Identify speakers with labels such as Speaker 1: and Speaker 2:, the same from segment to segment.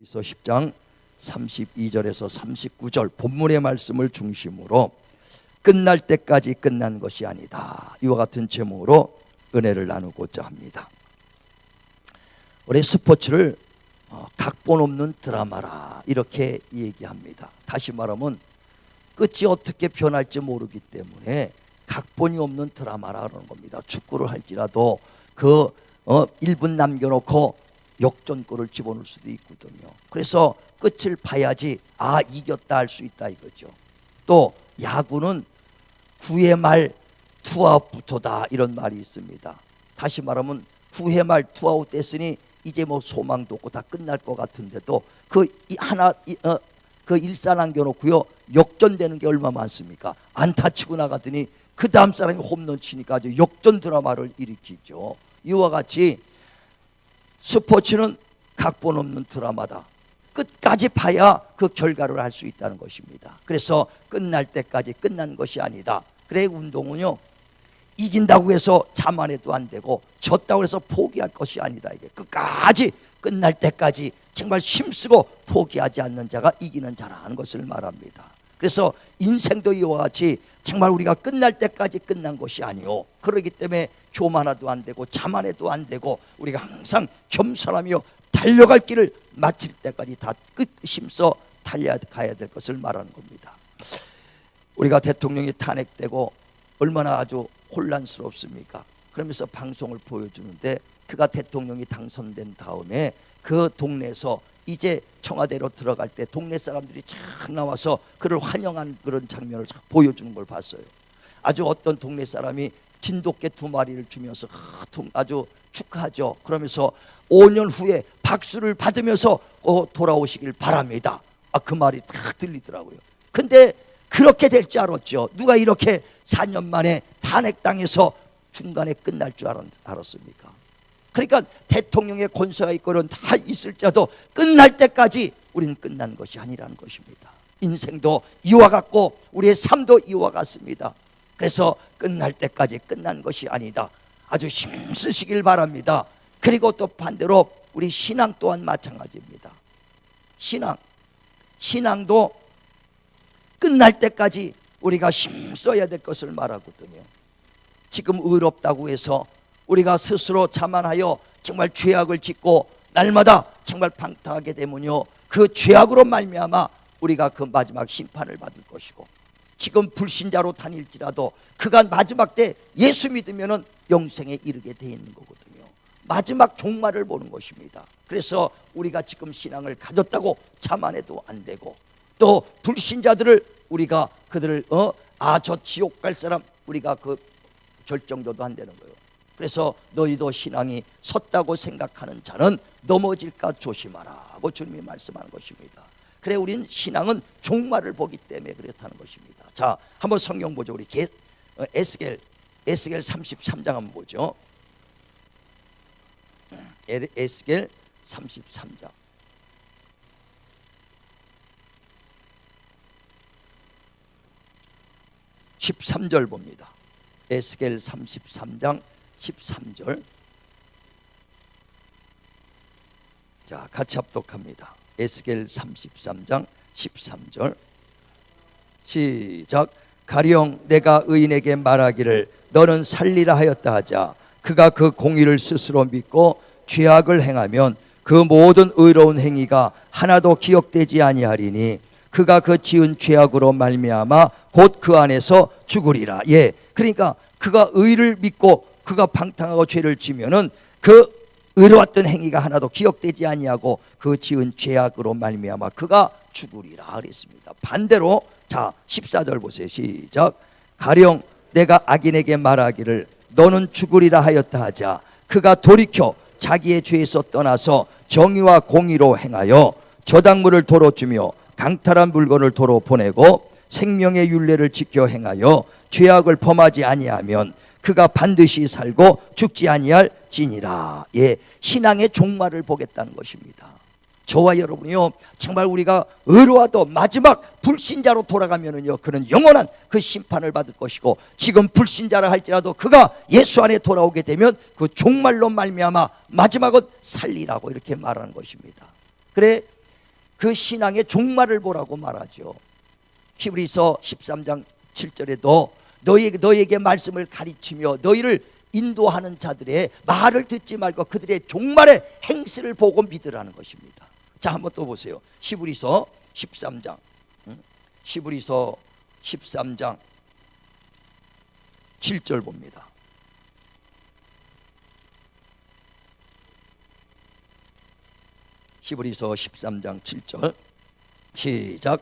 Speaker 1: 에베소 10장 32절에서 39절 본문의 말씀을 중심으로 끝날 때까지 끝난 것이 아니다, 이와 같은 제목으로 은혜를 나누고자 합니다. 우리 스포츠를 각본 없는 드라마라 이렇게 얘기합니다. 다시 말하면 끝이 어떻게 변할지 모르기 때문에 각본이 없는 드라마라는 겁니다. 축구를 할지라도 그 1분 남겨놓고 역전골을 집어넣을 수도 있거든요. 그래서 끝을 봐야지 이겼다 할 수 있다 이거죠. 또 야구는 9회 말 투아웃부터다 이런 말이 있습니다. 다시 말하면 9회 말 투아웃 됐으니 이제 뭐 소망도 없고 다 끝날 것 같은데도 그 일사 남겨놓고요 역전되는 게 얼마 많습니까? 안타 치고 나가더니 그 다음 사람이 홈런 치니까 아주 역전 드라마를 일으키죠. 이와 같이 스포츠는 각본 없는 드라마다. 끝까지 봐야 그 결과를 알 수 있다는 것입니다. 그래서 끝날 때까지 끝난 것이 아니다. 그래 운동은요 이긴다고 해서 자만해도 안 되고 졌다고 해서 포기할 것이 아니다. 이게 끝까지 끝날 때까지 정말 힘쓰고 포기하지 않는 자가 이기는 자라는 것을 말합니다. 그래서 인생도 이와 같이 정말 우리가 끝날 때까지 끝난 것이 아니오. 그러기 때문에 교만해도 안 되고 자만해도 안 되고 우리가 항상 겸손하며 달려갈 길을 마칠 때까지 다 힘써 달려가야 될 것을 말하는 겁니다. 우리가 대통령이 탄핵되고 얼마나 아주 혼란스럽습니까? 그러면서 방송을 보여주는데 그가 대통령이 당선된 다음에 그 동네에서 이제 청와대로 들어갈 때 동네 사람들이 쫙 나와서 그를 환영한 그런 장면을 쫙 보여주는 걸 봤어요. 아주 어떤 동네 사람이 진돗개 2마리를 주면서 아주 축하하죠. 그러면서 5년 후에 박수를 받으면서 돌아오시길 바랍니다. 그 말이 딱 들리더라고요. 근데 그렇게 될 줄 알았죠. 누가 이렇게 4년 만에 탄핵당해서 중간에 끝날 줄 알았습니까? 그러니까 대통령의 권세가 있고는 다 있을지라도 끝날 때까지 우리는 끝난 것이 아니라는 것입니다. 인생도 이와 같고 우리의 삶도 이와 같습니다. 그래서 끝날 때까지 끝난 것이 아니다. 아주 힘쓰시길 바랍니다. 그리고 또 반대로 우리 신앙 또한 마찬가지입니다. 신앙도 끝날 때까지 우리가 힘써야 될 것을 말하거든요. 지금 의롭다고 해서 우리가 스스로 자만하여 정말 죄악을 짓고 날마다 정말 방탕하게 되면요 그 죄악으로 말미암아 우리가 그 마지막 심판을 받을 것이고, 지금 불신자로 다닐지라도 그가 마지막 때 예수 믿으면은 영생에 이르게 돼 있는 거거든요. 마지막 종말을 보는 것입니다. 그래서 우리가 지금 신앙을 가졌다고 자만해도 안 되고, 또 불신자들을 우리가 그들을 저 지옥 갈 사람 우리가 그 결정도도 안 되는 거예요. 그래서 너희도 신앙이 섰다고 생각하는 자는 넘어질까 조심하라 하고 주님이 말씀하는 것입니다. 그래 우린 신앙은 종말을 보기 때문에 그렇다는 것입니다. 자, 한번 성경 보죠. 우리 에스겔 33장 한번 보죠. 에스겔 33장 13절 봅니다. 에스겔 33장 13절. 자, 같이 합독합니다. 에스겔 33장 13절 시작. 가령 내가 의인에게 말하기를 너는 살리라 하였다 하자 그가 그 공의를 스스로 믿고 죄악을 행하면 그 모든 의로운 행위가 하나도 기억되지 아니하리니 그가 그 지은 죄악으로 말미암아 곧 그 안에서 죽으리라. 그러니까 그가 의를 믿고 그가 방탕하고 죄를 지면은 그 의로웠던 행위가 하나도 기억되지 아니하고 그 지은 죄악으로 말미암아 그가 죽으리라 그랬습니다. 반대로 자 14절 보세요. 시작. 가령 내가 악인에게 말하기를 너는 죽으리라 하였다 하자 그가 돌이켜 자기의 죄에서 떠나서 정의와 공의로 행하여 저당물을 도로 주며 강탈한 물건을 도로 보내고 생명의 율례를 지켜 행하여 죄악을 범하지 아니하면 그가 반드시 살고 죽지 아니할지니라. 신앙의 종말을 보겠다는 것입니다. 저와 여러분이요 정말 우리가 의로와도 마지막 불신자로 돌아가면은요 그는 영원한 그 심판을 받을 것이고, 지금 불신자라 할지라도 그가 예수 안에 돌아오게 되면 그 종말로 말미암아 마지막은 살리라고 이렇게 말하는 것입니다. 그래 그 신앙의 종말을 보라고 말하죠. 히브리서 13장 7절에도 너희에게 말씀을 가르치며 너희를 인도하는 자들의 말을 듣지 말고 그들의 종말의 행실을 보고 믿으라는 것입니다. 자, 한번 또 보세요. 히브리서 13장 히브리서 13장 7절 봅니다. 히브리서 13장 7절 시작.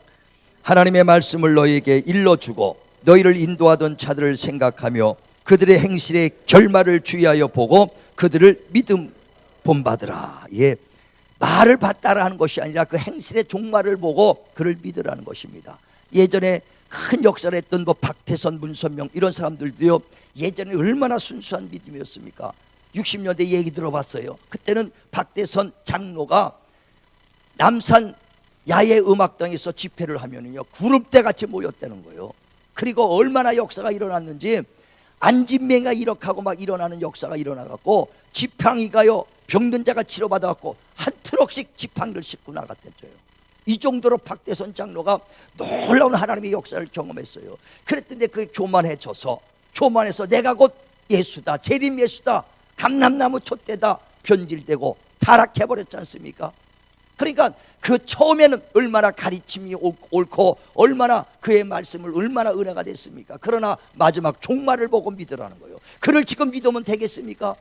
Speaker 1: 하나님의 말씀을 너희에게 일러주고 너희를 인도하던 자들을 생각하며 그들의 행실의 결말을 주의하여 보고 그들을 믿음 본받으라. 예, 말을 받다라 하는 것이 아니라 그 행실의 종말을 보고 그를 믿으라는 것입니다. 예전에 큰 역사를 했던 박태선, 문선명 이런 사람들도요, 예전에 얼마나 순수한 믿음이었습니까? 60년대 얘기 들어봤어요. 그때는 박태선 장로가 남산 야외 음악당에서 집회를 하면은요, 구름대 같이 모였다는 거예요. 그리고 얼마나 역사가 일어났는지, 안진뱅이가 이렇게 하고 막 일어나는 역사가 일어나갖고 지팡이가요, 병든 자가 치료받아갖고 한 트럭씩 지팡이를 싣고 나갔댔죠. 이 정도로 박태선 장로가 놀라운 하나님의 역사를 경험했어요. 그랬더니 그 교만해서 내가 곧 예수다, 재림 예수다, 감람나무 촛대다 변질되고 타락해버렸지 않습니까? 그러니까 그 처음에는 얼마나 가르침이 옳고 얼마나 그의 말씀을 얼마나 은혜가 됐습니까? 그러나 마지막 종말을 보고 믿으라는 거예요. 그를 지금 믿으면 되겠습니까?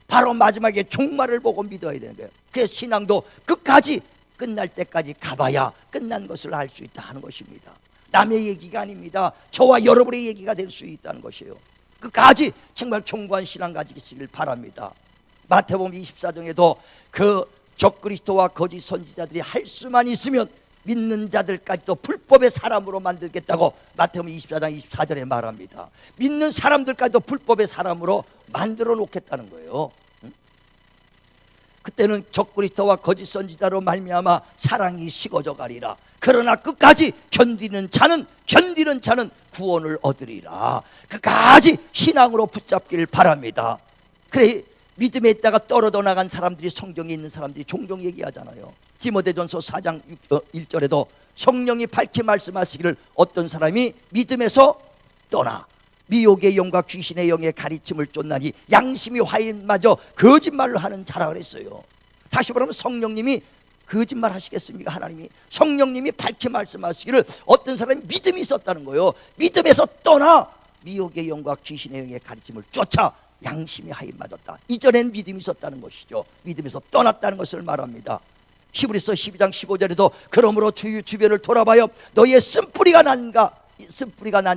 Speaker 1: 바로 마지막에 종말을 보고 믿어야 되는 거예요. 그래서 신앙도 끝까지 끝날 때까지 가봐야 끝난 것을 알 수 있다 하는 것입니다. 남의 얘기가 아닙니다. 저와 여러분의 얘기가 될 수 있다는 것이에요. 끝까지 정말 견고한 신앙 가지시길 바랍니다. 마태복음 24장에도 그 적그리스도와 거짓 선지자들이 할 수만 있으면 믿는 자들까지도 불법의 사람으로 만들겠다고 마태복음 24장 24절에 말합니다. 믿는 사람들까지도 불법의 사람으로 만들어 놓겠다는 거예요. 그때는 적그리스도와 거짓 선지자로 말미암아 사랑이 식어져 가리라. 그러나 끝까지 견디는 자는 구원을 얻으리라. 끝까지 신앙으로 붙잡기를 바랍니다. 그래, 믿음에 있다가 떨어져 나간 사람들이, 성경에 있는 사람들이 종종 얘기하잖아요. 디모데전서 4장 1절에도 성령이 밝히 말씀하시기를 어떤 사람이 믿음에서 떠나 미혹의 영과 귀신의 영의 가르침을 쫓나니 양심이 화인마저 거짓말을 하는 자라 그랬어요. 다시 말하면 성령님이 거짓말 하시겠습니까? 하나님이 성령님이 밝히 말씀하시기를 어떤 사람이 믿음이 있었다는 거예요. 믿음에서 떠나 미혹의 영과 귀신의 영의 가르침을 쫓아 양심이 하인맞았다. 이전엔 믿음이 있었다는 것이죠. 믿음에서 떠났다는 것을 말합니다. 히브리서 12장 15절에도 그러므로 주변을 돌아봐요 너희의 쓴뿌리가 난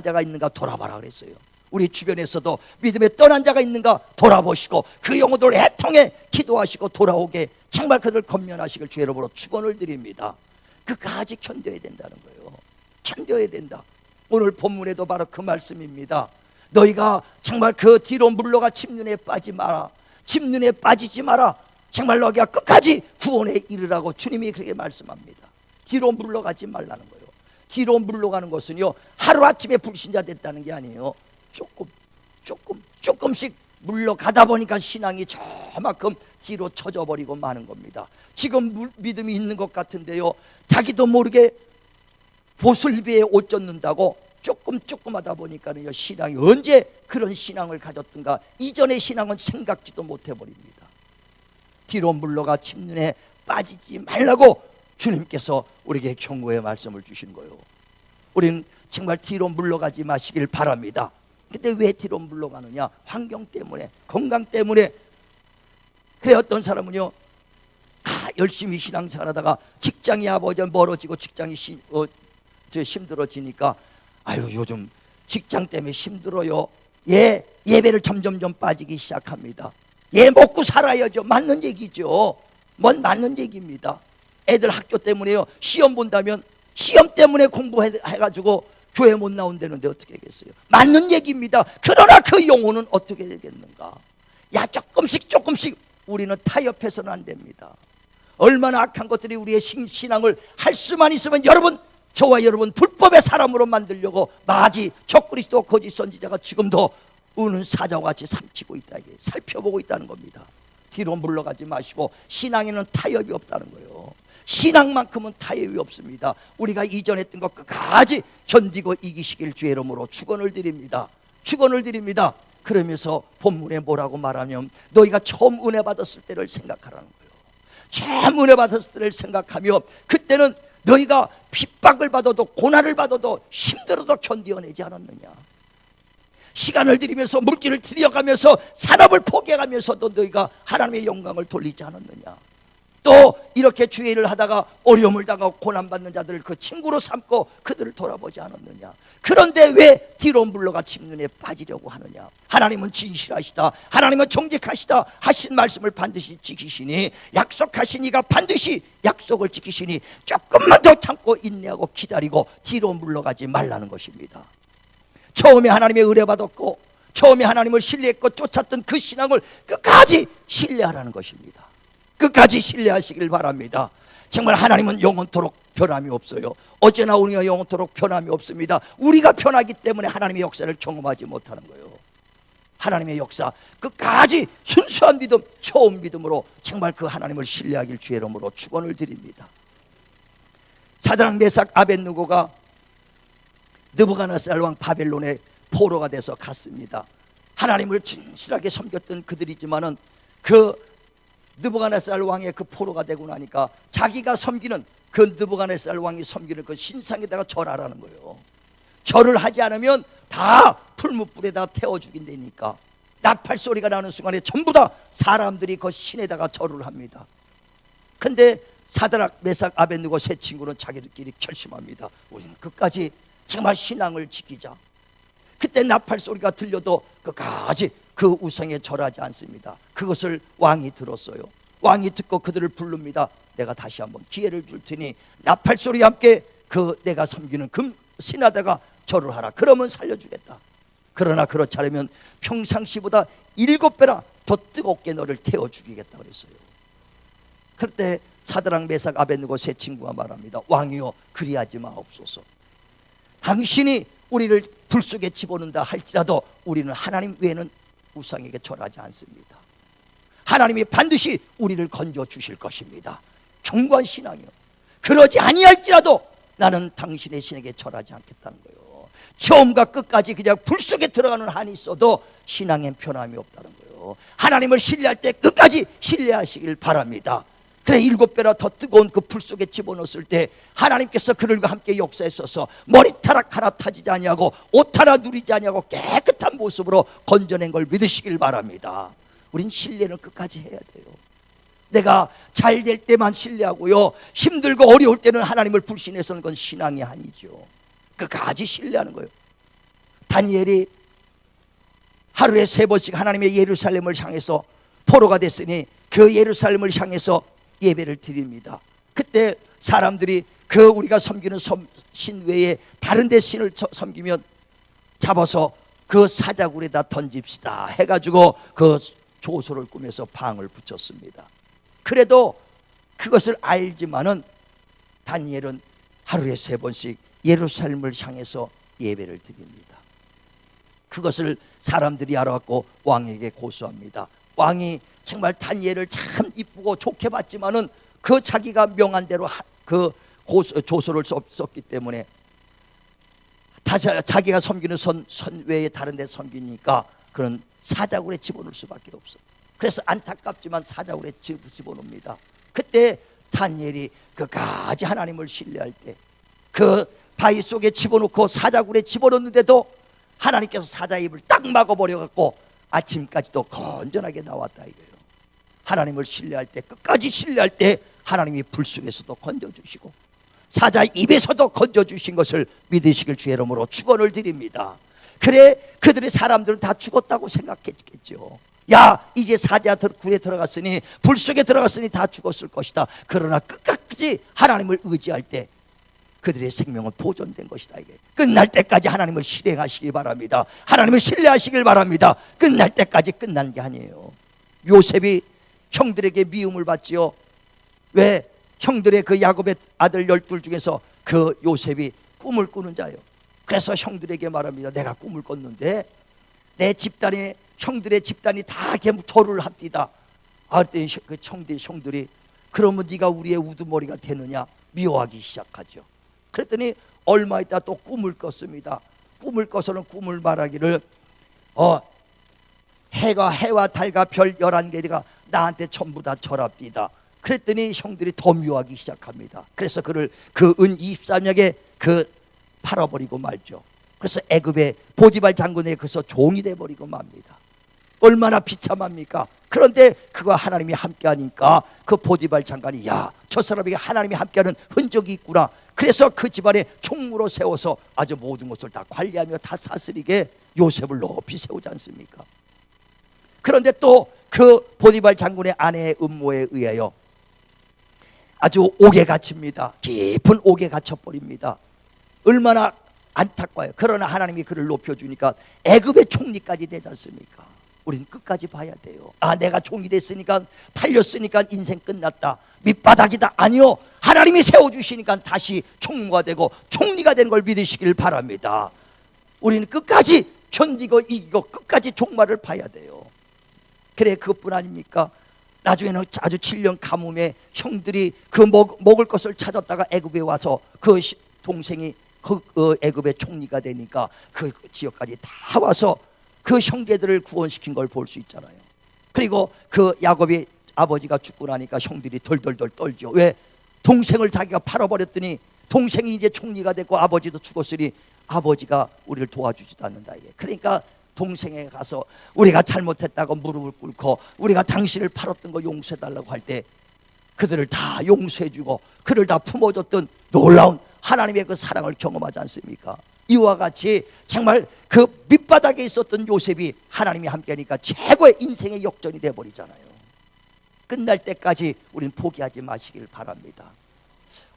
Speaker 1: 자가 있는가 돌아봐라 그랬어요. 우리 주변에서도 믿음에 떠난 자가 있는가 돌아보시고 그 영혼들을 애통해 기도하시고 돌아오게 정말 그들 건면하시길 주의 이름으로 축원을 드립니다. 그까지 견뎌야 된다는 거예요. 견뎌야 된다. 오늘 본문에도 바로 그 말씀입니다. 너희가 정말 그 뒤로 물러가 침륜에 빠지지 마라. 정말 너희가 끝까지 구원에 이르라고 주님이 그렇게 말씀합니다. 뒤로 물러가지 말라는 거예요. 뒤로 물러가는 것은요, 하루아침에 불신자 됐다는 게 아니에요. 조금씩 물러가다 보니까 신앙이 저만큼 뒤로 쳐져버리고 마는 겁니다. 지금 믿음이 있는 것 같은데요, 자기도 모르게 보슬비에 옷 젖는다고 조금 하다 보니까는요, 신앙이 언제 그런 신앙을 가졌던가 이전의 신앙은 생각지도 못해버립니다. 뒤로 물러가 침륜에 빠지지 말라고 주님께서 우리에게 경고의 말씀을 주신 거예요. 우리는 정말 뒤로 물러가지 마시길 바랍니다. 근데 왜 뒤로 물러가느냐? 환경 때문에, 건강 때문에. 그래, 어떤 사람은요, 열심히 신앙생활하다가 직장이 아버지와 멀어지고 직장이 힘들어지니까 아유, 요즘 직장 때문에 힘들어요. 예배를 점점점 빠지기 시작합니다. 먹고 살아야죠. 맞는 얘기죠. 뭔 맞는 얘기입니다. 애들 학교 때문에요, 시험 본다면 시험 때문에 공부해가지고 교회 못 나온다는데 어떻게 하겠어요? 맞는 얘기입니다. 그러나 그 영혼은 어떻게 되겠는가? 조금씩 우리는 타협해서는 안 됩니다. 얼마나 악한 것들이 우리의 신앙을 할 수만 있으면 저와 여러분 불법의 사람으로 만들려고 마귀 적그리스도 거짓 선지자가 지금도 우는 사자와 같이 삼키고 있다, 이게 살펴보고 있다는 겁니다. 뒤로 물러가지 마시고 신앙에는 타협이 없다는 거예요. 신앙만큼은 타협이 없습니다. 우리가 이전에 했던 것 끝까지 견디고 이기시길 주의 이름으로 축원을 드립니다. 축원을 드립니다. 그러면서 본문에 뭐라고 말하면 너희가 처음 은혜 받았을 때를 생각하라는 거예요. 처음 은혜 받았을 때를 생각하며 그때는 너희가 핍박을 받아도 고난을 받아도 힘들어도 견디어내지 않았느냐. 시간을 들이면서 물질을 들여가면서 산업을 포기해가면서도 너희가 하나님의 영광을 돌리지 않았느냐. 또 이렇게 주의 일을 하다가 어려움을 당하고 고난받는 자들을 그 친구로 삼고 그들을 돌아보지 않았느냐. 그런데 왜 뒤로 물러가 침륜에 빠지려고 하느냐. 하나님은 진실하시다, 하나님은 정직하시다 하신 말씀을 반드시 지키시니, 약속하신 이가 반드시 약속을 지키시니 조금만 더 참고 인내하고 기다리고 뒤로 물러가지 말라는 것입니다. 처음에 하나님의 의뢰 받았고 처음에 하나님을 신뢰했고 쫓았던 그 신앙을 끝까지 신뢰하라는 것입니다. 끝까지 신뢰하시길 바랍니다. 정말 하나님은 영원토록 변함이 없어요. 어제나 오늘과 영원토록 변함이 없습니다. 우리가 변하기 때문에 하나님의 역사를 경험하지 못하는 거예요. 하나님의 역사 끝까지 순수한 믿음, 처음 믿음으로 정말 그 하나님을 신뢰하길 주의 이름으로 축원을 드립니다. 사드락 메삭 아벳느고가 느부갓네살 왕 바벨론의 포로가 돼서 갔습니다. 하나님을 진실하게 섬겼던 그들이지만은 그 느부갓네살 왕의 그 포로가 되고 나니까 자기가 섬기는 그 느부갓네살 왕이 섬기는 그 신상에다가 절하라는 거예요. 절을 하지 않으면 다 풀무불에다 태워 죽인다니까 나팔 소리가 나는 순간에 전부 다 사람들이 그 신에다가 절을 합니다. 근데 사드락 메삭 아벳느고 세 친구는 자기들끼리 결심합니다. 우리는 끝까지 정말 신앙을 지키자. 그때 나팔 소리가 들려도 끝까지 그 우상에 절하지 않습니다. 그것을 왕이 들었어요. 왕이 듣고 그들을 부릅니다. 내가 다시 한번 기회를 줄 테니 나팔 소리와 함께 그 내가 섬기는 금 신하다가 절을 하라. 그러면 살려주겠다. 그러나 그렇지 않으면 평상시보다 7배나 더 뜨겁게 너를 태워 죽이겠다 그랬어요. 그때 사드락 메삭 아벳느고 세 친구가 말합니다. 왕이여 그리하지 마옵소서. 당신이 우리를 불 속에 집어넣는다 할지라도 우리는 하나님 외에는 우상에게 절하지 않습니다. 하나님이 반드시 우리를 건져 주실 것입니다. 견고한 신앙이요. 그러지 아니할지라도 나는 당신의 신에게 절하지 않겠다는 거예요. 처음과 끝까지 그냥 불 속에 들어가는 한이 있어도 신앙엔 변함이 없다는 거예요. 하나님을 신뢰할 때 끝까지 신뢰하시길 바랍니다. 그래 7배나 더 뜨거운 그 불 속에 집어넣었을 때 하나님께서 그들과 함께 역사하셔서 머리카락 하나 타지지 아니하고 옷 하나 누리지 아니하고 깨끗한 모습으로 건져낸 걸 믿으시길 바랍니다. 우린 신뢰는 끝까지 해야 돼요. 내가 잘 될 때만 신뢰하고요, 힘들고 어려울 때는 하나님을 불신해서는 건 신앙이 아니죠. 끝까지 신뢰하는 거예요. 다니엘이 하루에 3번씩 하나님의 예루살렘을 향해서 포로가 됐으니 그 예루살렘을 향해서 예배를 드립니다. 그때 사람들이 그 우리가 섬기는 신 외에 다른 데 신을 섬기면 잡아서 그 사자굴에다 던집시다 해가지고 그 조소를 꾸며서 방을 붙였습니다. 그래도 그것을 알지만은 다니엘은 하루에 3번씩 예루살렘을 향해서 예배를 드립니다. 그것을 사람들이 알아갖고 왕에게 고소합니다. 왕이 정말 다니엘을 참 이쁘고 좋게 봤지만은 그 자기가 명한 대로 그 조서를 썼기 때문에 자기가 섬기는 선 외에 다른 데 섬기니까 그런 사자굴에 집어넣을 수밖에 없어. 그래서 안타깝지만 사자굴에 집어넣습니다. 그때 다니엘이 끝까지 하나님을 신뢰할 때 그 바위 속에 집어넣고 사자굴에 집어넣는데도 하나님께서 사자 입을 딱 막아버려갖고 아침까지도 건전하게 나왔다 이거예요. 하나님을 신뢰할 때 끝까지 신뢰할 때 하나님이 불 속에서도 건져주시고 사자 입에서도 건져주신 것을 믿으시길 주의 이름으로 축원을 드립니다. 그래 그들의 사람들은 다 죽었다고 생각했겠죠. 야 이제 사자 굴에 들어갔으니 불 속에 들어갔으니 다 죽었을 것이다. 그러나 끝까지 하나님을 의지할 때 그들의 생명은 보존된 것이다. 이게 끝날 때까지 하나님을 실행하시기 바랍니다. 하나님을 신뢰하시길 바랍니다. 끝날 때까지 끝난 게 아니에요. 요셉이 형들에게 미움을 받지요. 왜? 형들의 그 야곱의 아들 12 중에서 그 요셉이 꿈을 꾸는 자예요. 그래서 형들에게 말합니다. 내가 꿈을 꿨는데 내 집단이 형들의 집단이 다 절을 합디다. 그랬더니 그 형들이 그러면 네가 우리의 우두머리가 되느냐 미워하기 시작하죠. 그랬더니 얼마 있다 또 꿈을 꿨습니다. 꿈을 꿔서는 꿈을 말하기를 해와 달과 별 11개가 나한테 전부 다 절합디다. 그랬더니 형들이 더 미워하기 시작합니다. 그래서 그를 그 은 23냥에 팔아버리고 말죠. 그래서 애굽의 보디발 장군에 그서 종이 돼버리고 맙니다. 얼마나 비참합니까? 그런데 그가 하나님이 함께하니까 그 보디발 장관이 야, 저 사람에게 하나님이 함께하는 흔적이 있구나. 그래서 그 집안에 총무로 세워서 아주 모든 것을 다 관리하며 다 사스리게 요셉을 높이 세우지 않습니까? 그런데 또 그 보디발 장군의 아내의 음모에 의하여 아주 옥에 갇힙니다. 깊은 옥에 갇혀버립니다. 얼마나 안타까워요. 그러나 하나님이 그를 높여주니까 애굽의 총리까지 되지 않습니까? 우린 끝까지 봐야 돼요. 내가 총리 됐으니까, 팔렸으니까 인생 끝났다, 밑바닥이다. 아니요, 하나님이 세워주시니까 다시 총무가 되고 총리가 되는 걸 믿으시길 바랍니다. 우리는 끝까지 견디고 이기고 끝까지 종말을 봐야 돼요. 그래, 그것뿐 아닙니까? 나중에는 아주 7년 가뭄에 형들이 그 먹을 것을 찾았다가 애굽에 와서 그 동생이 그 애굽의 총리가 되니까 그 지역까지 다 와서 그 형제들을 구원시킨 걸 볼 수 있잖아요. 그리고 그 야곱이 아버지가 죽고 나니까 형들이 덜덜덜 떨죠. 왜? 동생을 자기가 팔아버렸더니 동생이 이제 총리가 됐고 아버지도 죽었으니 아버지가 우리를 도와주지도 않는다 이게. 그러니까 동생에 가서 우리가 잘못했다고 무릎을 꿇고 우리가 당신을 팔았던 거 용서해달라고 할 때 그들을 다 용서해주고 그를 다 품어줬던 놀라운 하나님의 그 사랑을 경험하지 않습니까? 이와 같이 정말 그 밑바닥에 있었던 요셉이 하나님이 함께하니까 최고의 인생의 역전이 돼버리잖아요. 끝날 때까지 우린 포기하지 마시길 바랍니다.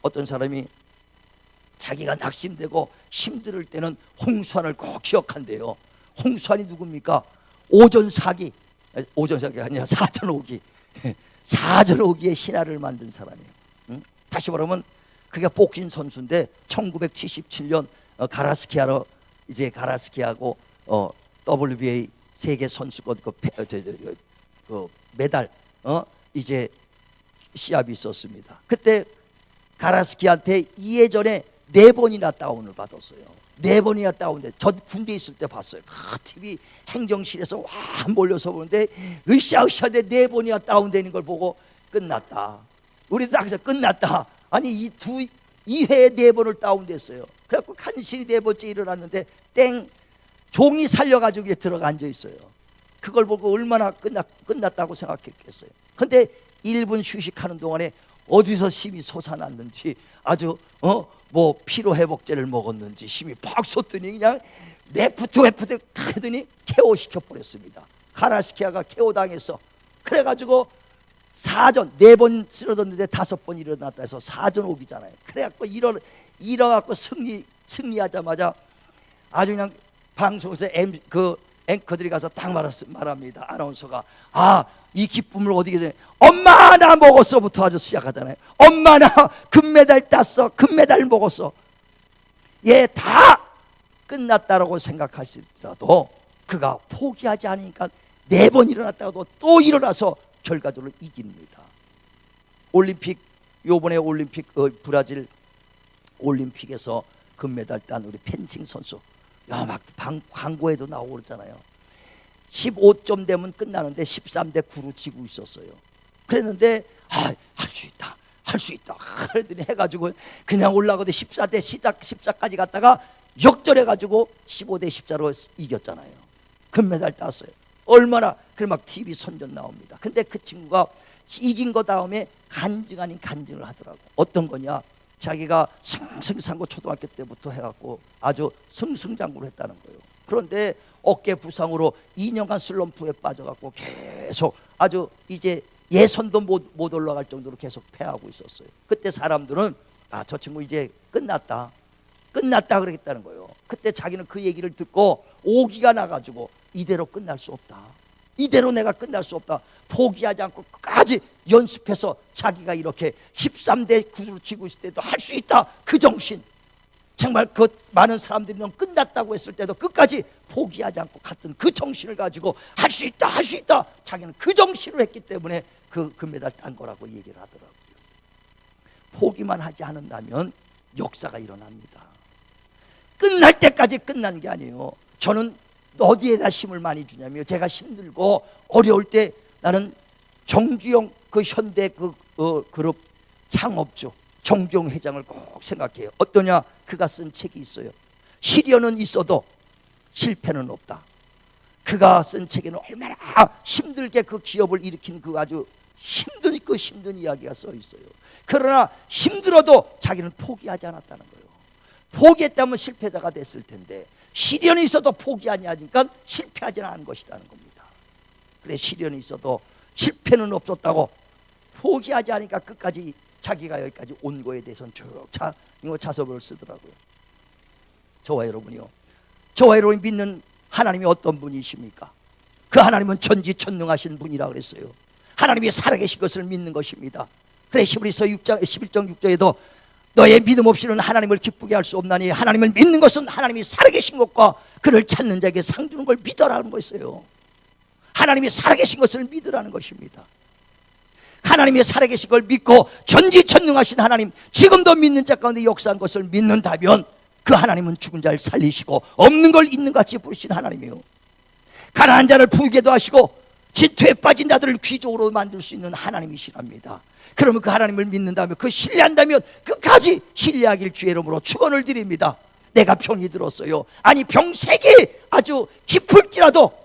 Speaker 1: 어떤 사람이 자기가 낙심되고 힘들 때는 홍수환을 꼭 기억한대요. 홍수환이 누굽니까? 오전사기가 아니라 사전오기 사전오기의 신화를 만든 사람이에요. 다시 말하면 그게 복싱 선수인데 1977년 가라스키아로 이제 가라스키하고 WBA 세계 선수권 그 메달 이제 시합이 있었습니다. 그때 가라스키한테 이해전에 4번이나 다운을 받았어요. 4번이나 다운돼. 전 군대에 있을 때 봤어요. 그 TV 행정실에서 와 몰려서 보는데 으쌰으쌰한데 4번이나 다운되는 걸 보고 끝났다. 우리도 딱 끝났다. 아니 2회에 4번을 다운됐어요. 그래갖고 간신히 4번째 일어났는데 땡, 종이 살려가지고 들어가 앉아 있어요. 그걸 보고 얼마나 끝났다고 생각했겠어요. 근데 1분 휴식하는 동안에 어디서 힘이 솟아났는지 아주 뭐 피로회복제를 먹었는지 힘이 팍 솟더니 그냥 레프트 하더니 KO 시켜버렸습니다. 가라스키아가 KO 당했어. 그래가지고 4전 4번 쓰러졌는데 5번 일어났다 해서 4전 5기잖아요. 그래갖고 일어나갖고 승리하자마자 아주 그냥 방송에서 그 앵커들이 가서 딱 말합니다. 아나운서가 이 기쁨을 어디게 되냐, 엄마 나 먹었어부터 아주 시작하잖아요. 엄마 나 금메달 땄어, 금메달 먹었어. 얘 다 끝났다라고 생각하시더라도 그가 포기하지 않으니까 4번 일어났다가도 또 일어나서 결과적으로 이깁니다. 올림픽, 요번에 올림픽 브라질 올림픽에서 금메달 딴 우리 펜싱 선수, 막 광고에도 나오고 그러잖아요. 15점 되면 끝나는데 13대 9로 지고 있었어요. 그랬는데 할 수 있다 그러더니 해가지고 그냥 올라가도 14대 14까지 갔다가 역전해가지고 15대 14로 이겼잖아요. 금메달 땄어요. 얼마나 그래 막 TV 선전 나옵니다. 근데 그 친구가 이긴 거 다음에 간증 아닌 간증을 하더라고. 어떤 거냐, 자기가 승승장구 초등학교 때부터 해갖고 아주 승승장구를 했다는 거예요. 그런데 어깨 부상으로 2년간 슬럼프에 빠져갖고 계속 아주 이제 예선도 못 올라갈 정도로 계속 패하고 있었어요. 그때 사람들은 저 친구 이제 끝났다 그러겠다는 거예요. 그때 자기는 그 얘기를 듣고 오기가 나가지고 이대로 끝날 수 없다, 이대로 내가 끝날 수 없다, 포기하지 않고 끝까지 연습해서 자기가 이렇게 13대 9로 지고 있을 때도 할 수 있다, 그 정신. 정말 그 많은 사람들이 너무 끝났다고 했을 때도 끝까지 포기하지 않고 갔던 그 정신을 가지고 할 수 있다 자기는 그 정신으로 했기 때문에 그 금메달 딴 거라고 얘기를 하더라고요. 포기만 하지 않는다면 역사가 일어납니다. 끝날 때까지 끝난 게 아니에요. 저는 어디에다 힘을 많이 주냐면, 제가 힘들고 어려울 때 나는 정주영 그 현대 그룹 창업주 정주영 회장을 꼭 생각해요. 어떠냐? 그가 쓴 책이 있어요. 시련은 있어도 실패는 없다. 그가 쓴 책에는 얼마나 힘들게 그 기업을 일으킨 그 아주 힘든 이야기가 써 있어요. 그러나 힘들어도 자기는 포기하지 않았다는 거예요. 포기했다면 실패자가 됐을 텐데, 시련이 있어도 포기하지 않으니까 실패하지 않은 것이라는 겁니다. 그래, 시련이 있어도 실패는 없었다고 포기하지 않으니까 끝까지 자기가 여기까지 온 거에 대해서는 쭉 자서를 쓰더라고요. 저와 여러분이 믿는 하나님이 어떤 분이십니까? 그 하나님은 전지전능하신 분이라 그랬어요. 하나님이 살아계신 것을 믿는 것입니다. 그래, 히브리서 6장 11장 6절에도 너의 믿음 없이는 하나님을 기쁘게 할 수 없나니 하나님을 믿는 것은 하나님이 살아계신 것과 그를 찾는 자에게 상 주는 걸 믿어라는 것이에요. 하나님이 살아계신 것을 믿으라는 것입니다. 하나님이 살아계신 걸 믿고 전지전능하신 하나님, 지금도 믿는 자 가운데 역사한 것을 믿는다면 그 하나님은 죽은 자를 살리시고 없는 걸 있는 같이 부르신 하나님이에요. 가난한 자를 부유게도 하시고 질투에 빠진 자들을 귀족으로 만들 수 있는 하나님이시랍니다. 그러면 그 하나님을 믿는다면, 그 신뢰한다면 끝까지 신뢰하길 주의 이름으로 축원을 드립니다. 내가 병이 들었어요. 아니, 병색이 아주 깊을지라도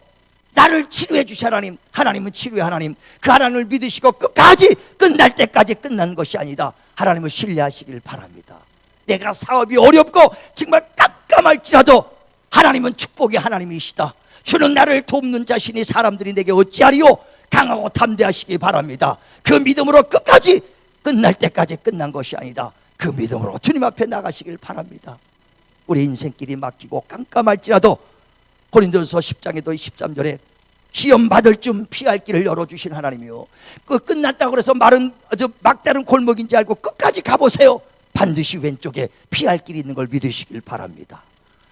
Speaker 1: 나를 치료해 주신 하나님, 하나님은 치료의 하나님, 그 하나님을 믿으시고 끝까지 끝날 때까지 끝난 것이 아니다. 하나님을 신뢰하시길 바랍니다. 내가 사업이 어렵고 정말 깜깜할지라도 하나님은 축복의 하나님이시다. 주는 나를 돕는 자신이 사람들이 내게 어찌하리요? 강하고 담대하시기 바랍니다. 그 믿음으로 끝까지 끝날 때까지 끝난 것이 아니다. 그 믿음으로 주님 앞에 나가시길 바랍니다. 우리 인생길이 막히고 깜깜할지라도 고린도전서 10장에도 13절에 시험 받을 쯤 피할 길을 열어주신 하나님이요, 그 끝났다고 해서 막다른 골목인지 알고 끝까지 가보세요. 반드시 왼쪽에 피할 길이 있는 걸 믿으시길 바랍니다.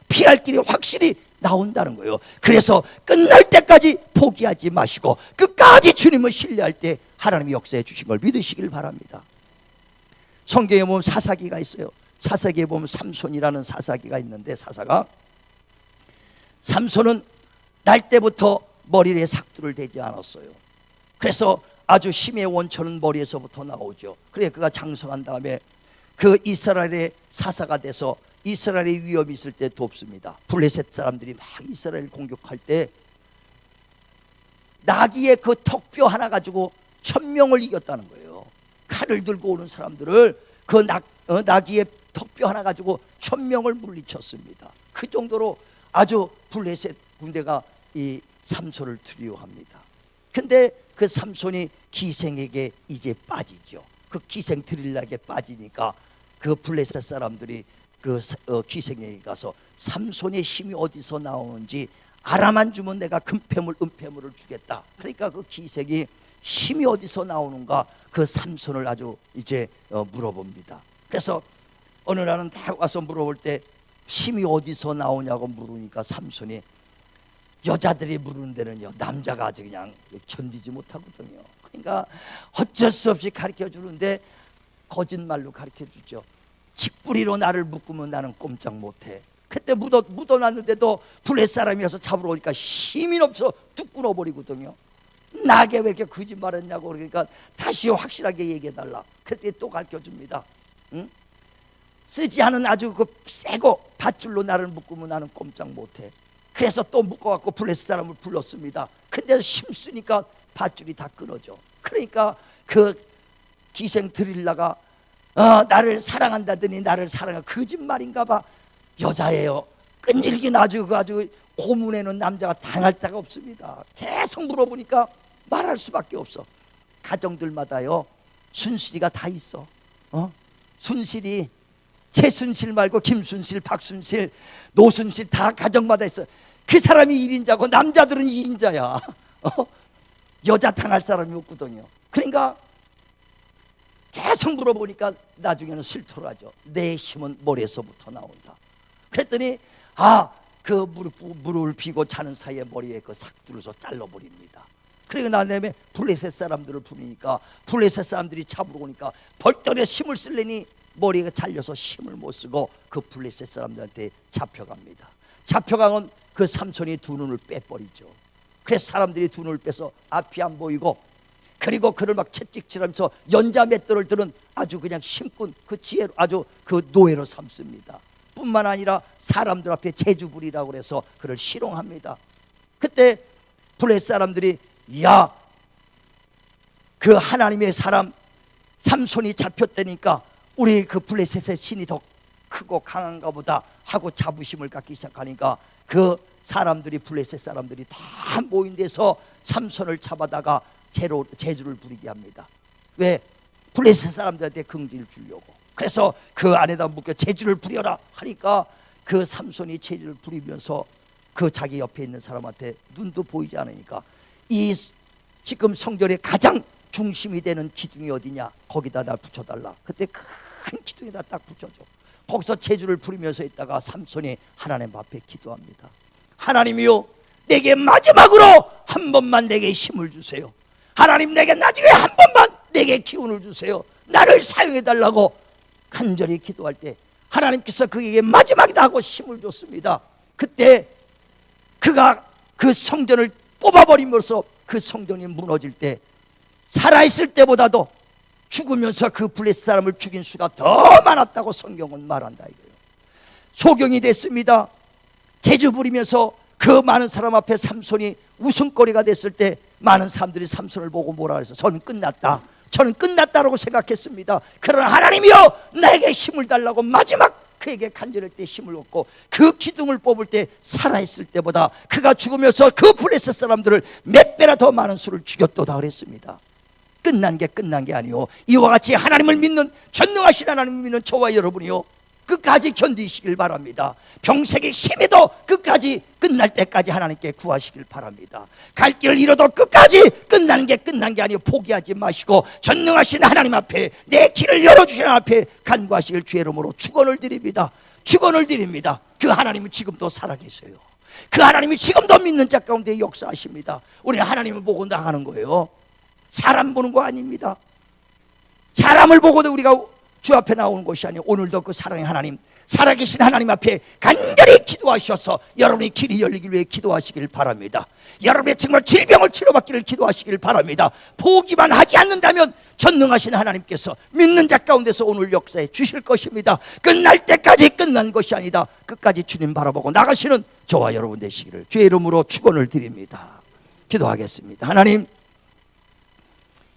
Speaker 1: 피할 길이 확실히 나온다는 거예요. 그래서 끝날 때까지 포기하지 마시고 끝까지 주님을 신뢰할 때 하나님이 역사해 주신 걸 믿으시길 바랍니다. 성경에 보면 사사기가 있어요. 사사기에 보면 삼손이라는 사사기가 있는데, 삼손은 날 때부터 머리에 삭두를 대지 않았어요. 그래서 아주 힘의 원천은 머리에서부터 나오죠. 그래, 그가 장성한 다음에 그 이스라엘의 사사가 돼서 이스라엘의 위협이 있을 때 돕습니다. 블레셋 사람들이 막 이스라엘 공격할 때 나귀의 그 턱뼈 하나 가지고 1000명을 이겼다는 거예요. 칼을 들고 오는 사람들을 그 나귀의 턱뼈 하나 가지고 1000명을 물리쳤습니다. 그 정도로 아주 블레셋 군대가 이 삼손을 두려워합니다. 근데 그 삼손이 기생에게 이제 빠지죠. 그 기생 드릴락에 빠지니까 그 블레셋 사람들이 그 기생에게 가서 삼손의 힘이 어디서 나오는지 알아만 주면 내가 금패물 은패물을 주겠다. 그러니까 그 기생이 힘이 어디서 나오는가 그 삼손을 아주 이제 물어봅니다. 그래서 어느 날은 딱 와서 물어볼 때 힘이 어디서 나오냐고 물으니까 삼손이 여자들이 물은 데는요, 남자가 아주 그냥 견디지 못하거든요. 그러니까 어쩔 수 없이 가르쳐 주는데 거짓말로 가르쳐 주죠. 직부리로 나를 묶으면 나는 꼼짝 못해. 그때 묻어놨는데도 블레 사람이어서 잡으러 오니까 힘이 없어 뚝 끊어버리거든요. 나게 왜 이렇게 거짓말했냐고. 그러니까 다시 확실하게 얘기해달라. 그때 또 가르쳐줍니다. 응? 쓰지 않은 아주 그 세고 밧줄로 나를 묶으면 나는 꼼짝 못해. 그래서 또 묶어갖고 블레셋 사람을 불렀습니다. 근데 힘쓰니까 밧줄이 다 끊어져. 그러니까 그 기생 드릴라가 나를 사랑한다더니 나를 사랑해. 거짓말인가 봐. 여자예요. 끈질긴 아주 고문에는 남자가 당할 데가 없습니다. 계속 물어보니까 말할 수밖에 없어. 가정들마다요 순실이가 다 있어. 순실이 최순실 말고 김순실, 박순실, 노순실 다 가정마다 있어. 그 사람이 1인자고 남자들은 2인자야. 여자 당할 사람이 없거든요. 그러니까 계속 물어보니까 나중에는 실토를 하죠. 내 힘은 머리에서부터 나온다. 그랬더니 그 무릎을 비고 자는 사이에 머리에 그 삭두를 잘라버립니다. 그리고 난 다음에 블레셋 사람들을 부르니까 블레셋 사람들이 잡으러 오니까 벌떡에 힘을 쓰려니 머리가 잘려서 힘을 못 쓰고 그 블레셋 사람들한테 잡혀갑니다. 잡혀가면 그 삼손이 두 눈을 빼버리죠. 그래서 사람들이 두 눈을 빼서 앞이 안 보이고, 그리고 그를 막 채찍질하면서 연자 맷돌을 드는 아주 그냥 심꾼 그 지혜로 아주 그 노예로 삼습니다. 뿐만 아니라 사람들 앞에 제주부리라고 해서 그를 실용합니다. 그때 블레셋 사람들이 야, 그 하나님의 사람 삼손이 잡혔다니까 우리 그 블레셋의 신이 더 크고 강한가 보다 하고 자부심을 갖기 시작하니까 그 사람들이 블레셋 사람들이 다 모인 데서 삼손을 잡아다가 제주를 부리게 합니다. 왜? 블레셋 사람들한테 긍지를 주려고. 그래서 그 안에다 묶여 제주를 부려라 하니까 그 삼손이 제주를 부리면서 그 자기 옆에 있는 사람한테 눈도 보이지 않으니까 이 지금 성전의 가장 중심이 되는 기둥이 어디냐, 거기다 날 붙여달라. 그때 큰 기둥에다 딱 붙여줘. 거기서 제주를 부리면서 있다가 삼손이 하나님 앞에 기도합니다. 하나님이요, 내게 마지막으로 한 번만 내게 힘을 주세요. 하나님, 내게 나중에 한 번만 내게 기운을 주세요. 나를 사용해달라고 간절히 기도할 때 하나님께서 그에게 마지막이다 하고 힘을 줬습니다. 그때 그가 그 성전을 뽑아버리면서 그 성전이 무너질 때 살아있을 때보다도 죽으면서 그 블레셋 사람을 죽인 수가 더 많았다고 성경은 말한다 이거예요. 소경이 됐습니다. 제주 부리면서 그 많은 사람 앞에 삼손이 웃음거리가 됐을 때 많은 사람들이 삼손을 보고 뭐라 그래서 저는 끝났다, 저는 끝났다라고 생각했습니다. 그러나 하나님이여, 나에게 힘을 달라고 마지막 그에게 간절할 때 힘을 얻고 그 기둥을 뽑을 때 살아있을 때보다 그가 죽으면서 그 블레셋 사람들을 몇 배나 더 많은 수를 죽였도다 그랬습니다. 끝난 게 아니요, 이와 같이 하나님을 믿는, 전능하신 하나님을 믿는 저와 여러분이요, 끝까지 견디시길 바랍니다. 병색이 심해도 끝까지, 끝날 때까지 하나님께 구하시길 바랍니다. 갈 길을 잃어도 끝까지 끝난 게 아니요, 포기하지 마시고 전능하신 하나님 앞에, 내 길을 열어주시는 앞에 간구하시길 주의 이름으로 축원을 드립니다. 축원을 드립니다. 그 하나님은 지금도 살아계세요. 그 하나님이 지금도 믿는 자 가운데 역사하십니다. 우리는 하나님을 보고 나가는 거예요. 사람 보는 거 아닙니다. 사람을 보고도 우리가 주 앞에 나오는 것이 아니에요. 오늘도 그 사랑의 하나님, 살아계신 하나님 앞에 간절히 기도하셔서 여러분의 길이 열리길 위해 기도하시길 바랍니다. 여러분의 정말 질병을 치료받기를 기도하시길 바랍니다. 포기만 하지 않는다면 전능하신 하나님께서 믿는 자 가운데서 오늘 역사해 주실 것입니다. 끝날 때까지 끝난 것이 아니다. 끝까지 주님 바라보고 나가시는 저와 여러분 되시기를 주의 이름으로 축원을 드립니다. 기도하겠습니다. 하나님,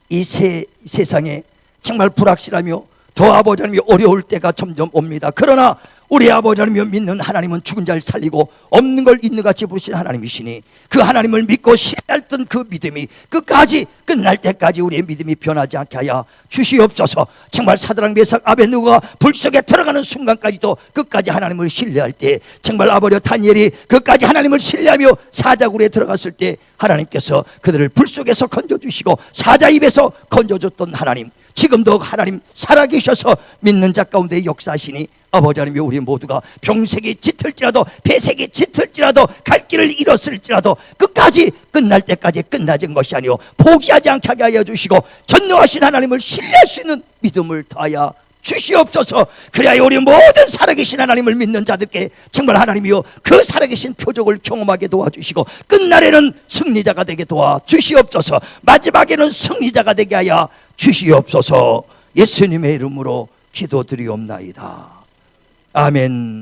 Speaker 1: 이 세상에 정말 불확실하며 더 아버지 하나님이 어려울 때가 점점 옵니다. 그러나 우리 아버지 하나님이 믿는 하나님은 죽은 자를 살리고 없는 걸 있는 같이 부르신 하나님이시니 그 하나님을 믿고 신뢰했던 그 믿음이 끝까지, 끝날 때까지 우리의 믿음이 변하지 않게 하여 주시옵소서. 정말 사드락 메삭 아벳느고가 불 속에 들어가는 순간까지도 끝까지 하나님을 신뢰할 때, 정말 아버지 다니엘이 끝까지 하나님을 신뢰하며 사자굴에 들어갔을 때 하나님께서 그들을 불 속에서 건져주시고 사자 입에서 건져줬던 하나님, 지금도 하나님 살아계셔서 믿는 자 가운데 역사하시니 아버지 하나님, 우리 모두가 병색이 짙을지라도 폐색이 짙을지라도 갈 길을 잃었을지라도 끝까지, 끝날 때까지 끝나진 것이 아니오 포기하지 않게 하여 주시고 전능하신 하나님을 신뢰할 수 있는 믿음을 더하여 주시옵소서. 그래야 우리 모든 살아계신 하나님을 믿는 자들께 정말 하나님이여 그 살아계신 표적을 경험하게 도와주시고 끝날에는 승리자가 되게 도와주시옵소서. 마지막에는 승리자가 되게 하여 주시옵소서. 예수님의 이름으로 기도드리옵나이다. 아멘.